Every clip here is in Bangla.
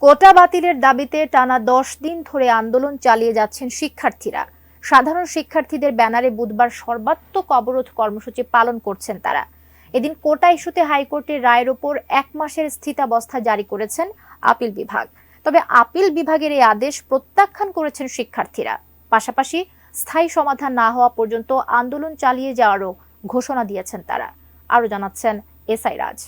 কোটা বাতিলের দাবিতে টানা 10 দিন ধরে আন্দোলন চালিয়ে যাচ্ছেন শিক্ষার্থীরা। সাধারণ শিক্ষার্থীদের ব্যানারে বুধবার সর্বাত্মক অবরোধ কর্মসূচি পালন করছেন তারা। এদিন কোটা ইস্যুতে হাইকোর্টের রায়ের ওপর 1 মাসের স্থিতাবস্থা জারি করেছেন আপিল বিভাগ। তবে আপিল বিভাগের এই আদেশ প্রত্যাখ্যান করেছেন শিক্ষার্থীরা। পাশাপাশি স্থায়ী সমাধান না হওয়া পর্যন্ত আন্দোলন চালিয়ে যাওয়ারও ঘোষণা দিয়েছেন তারা। আরো জানাচ্ছেন এসআই রাজ।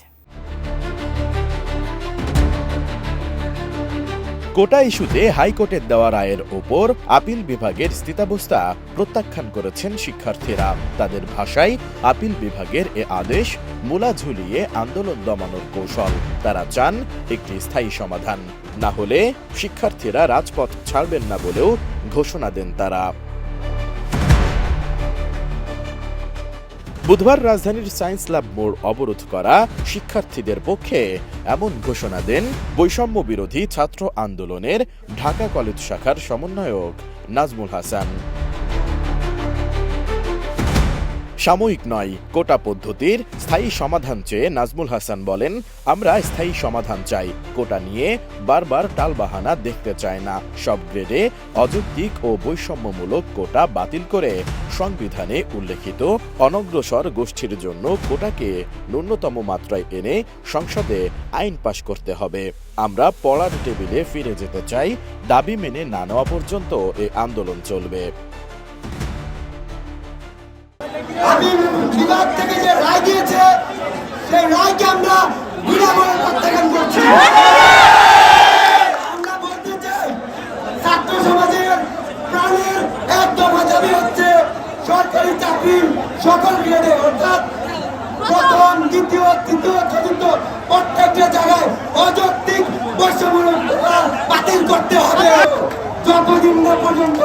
কোটা ইস্যুতে হাইকোর্টের দেওয়া রায়ের ওপর আপিল বিভাগের স্থিতাবস্থা প্রত্যাখ্যান করেছেন শিক্ষার্থীরা। তাদের ভাষায় আপিল বিভাগের এ আদেশ মূলা ঝুলিয়ে আন্দোলন দমানোর কৌশল। তারা চান একটি স্থায়ী সমাধান, না হলে শিক্ষার্থীরা রাজপথ ছাড়বেন না বলেও ঘোষণা দেন তারা। বুধবার রাজধানীর সায়েন্স ল্যাব মোড় অবরোধ করা শিক্ষার্থীদের পক্ষে এমন ঘোষণা দেন বৈষম্য বিরোধী ছাত্র আন্দোলনের ঢাকা কলেজ শাখার সমন্বয়ক নাজমুল হাসান। সাময়িক নয়, কোটা পদ্ধতির স্থায়ী সমাধান চেয়ে নাজমুল হাসান বলেন, আমরা স্থায়ী সমাধান চাই। কোটা নিয়ে বারবার টালবাহানা দেখতে চায় না। সব গ্রেডে অযৌক্তিক ও বৈষম্যমূলক কোটা বাতিল করে সংবিধানে উল্লেখিত অনগ্রসর গোষ্ঠীর জন্য কোটাকে ন্যূনতম মাত্রায় এনে সংসদে আইন পাশ করতে হবে। আমরা পড়ার টেবিলে ফিরে যেতে চাই। দাবি মেনে না নেওয়া পর্যন্ত এ আন্দোলন চলবে। আপিল বিভাগ থেকে যে রায় দিয়েছে সেই রায়কে আমরা বিনামূল্যে প্রত্যাখ্যান করছি। আমরা বলতে চাই, ছাত্র সমাজের প্রাণের একদম দাবি হচ্ছে সরকারি চাকরি সকল গ্রেডে, অর্থাৎ প্রথম, দ্বিতীয়, তৃতীয়, চতুর্থ প্রত্যেকটা জায়গায় অযৌক্তিক বৈষম্যমূলক কোটা বাতিল করতে হবে। যতদিন না পর্যন্ত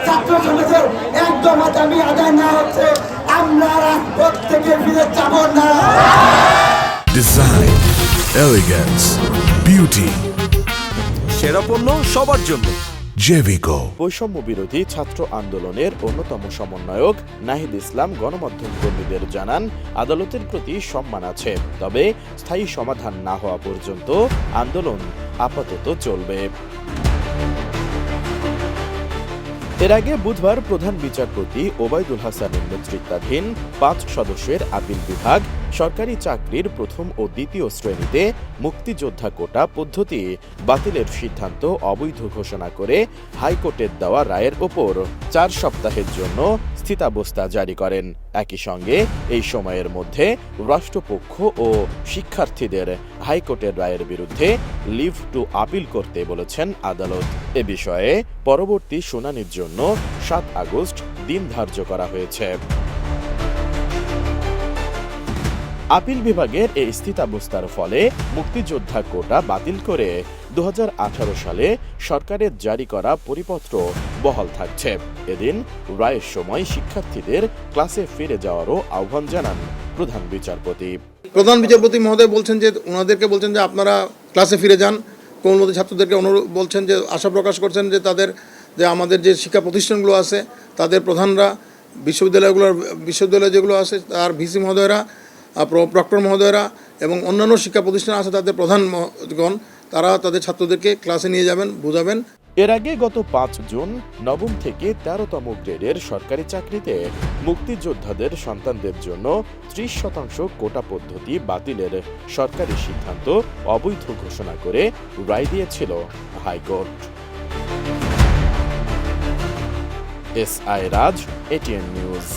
ছাত্র সমাজের একদম দাবি আদায় না হচ্ছে, আমরা রাজপথ থেকে ফিরে যাব না। ডিজাইন, এলিগেন্স, বিউটি, সেরা পণ্য সবার জন্য। জেভিকো। বৈষম্য বিরোধী ছাত্র আন্দোলনের অন্যতম সমন্বয়ক নাহিদ ইসলাম গণমাধ্যম কর্মীদের জানান, আদালতের প্রতি সম্মান আছে, তবে স্থায়ী সমাধান না হওয়া পর্যন্ত আন্দোলন আপাতত চলবে। এর আগে বুধবার প্রধান বিচারপতি ওবায়দুল হাসানের নেতৃত্বাধীন 5 সদস্যের আপিল বিভাগ সরকারি চাকরির প্রথম ও দ্বিতীয় শ্রেণীতে মুক্তিযোদ্ধা কোটা পদ্ধতি বাতিলের সিদ্ধান্ত অবৈধ ঘোষণা করে হাইকোর্টের দেওয়া রায়ের ওপর 4 সপ্তাহের জন্য স্থিতাবস্থা জারি করেন। একই সঙ্গে এই সময়ের মধ্যে রাষ্ট্রপক্ষ ও শিক্ষার্থীদের হাইকোর্টের রায়ের বিরুদ্ধে লিভ টু আপিল করতে বলেছেন আদালত। এ বিষয়ে পরবর্তী শুনানির জন্য 7 আগস্ট দিন ধার্য করা হয়েছে। আপিল বিভাগের এই স্থিতাবস্থার ফলে মুক্তিযোদ্ধা কোটা বাতিল করে 2018 সালে সরকারের জারি করা পরিপত্র বহাল থাকছে। এদিন রায়ের সময় শিক্ষার্থীদের ক্লাসে ফিরে যাওয়ারও আহ্বান জানান প্রধান বিচারপতি মহোদয় বলছেন যে ওনাদেরকে বলছেন যে আপনারা ক্লাসে ফিরে যান। কোমলমতি ছাত্রদেরকে অনুরোধ বলছেন যে আশা প্রকাশ করছেন যে তাদের যে আমাদের যে শিক্ষা প্রতিষ্ঠানগুলো আছে তাদের প্রধানরা, বিশ্ববিদ্যালয় যেগুলো আছে তার ভিসি মহোদয়রা, প্রক্টর মহোদয়রা এবং অন্যান্য শিক্ষা প্রতিষ্ঠান আছে তাদের প্রধানগণ, তারা তাদের ছাত্রদেরকে ক্লাসে নিয়ে যাবেন, বোঝাবেন। এর আগে গত 5 জুন নবম থেকে 13তম গ্রেডের সরকারি চাকরিতে মুক্তিযোদ্ধাদের সন্তানদের জন্য 30% কোটা পদ্ধতি বাতিলের সরকারি সিদ্ধান্ত অবৈধ ঘোষণা করে রায় দিয়েছিল হাইকোর্ট। এসআই রাজ, এটিএন নিউজ।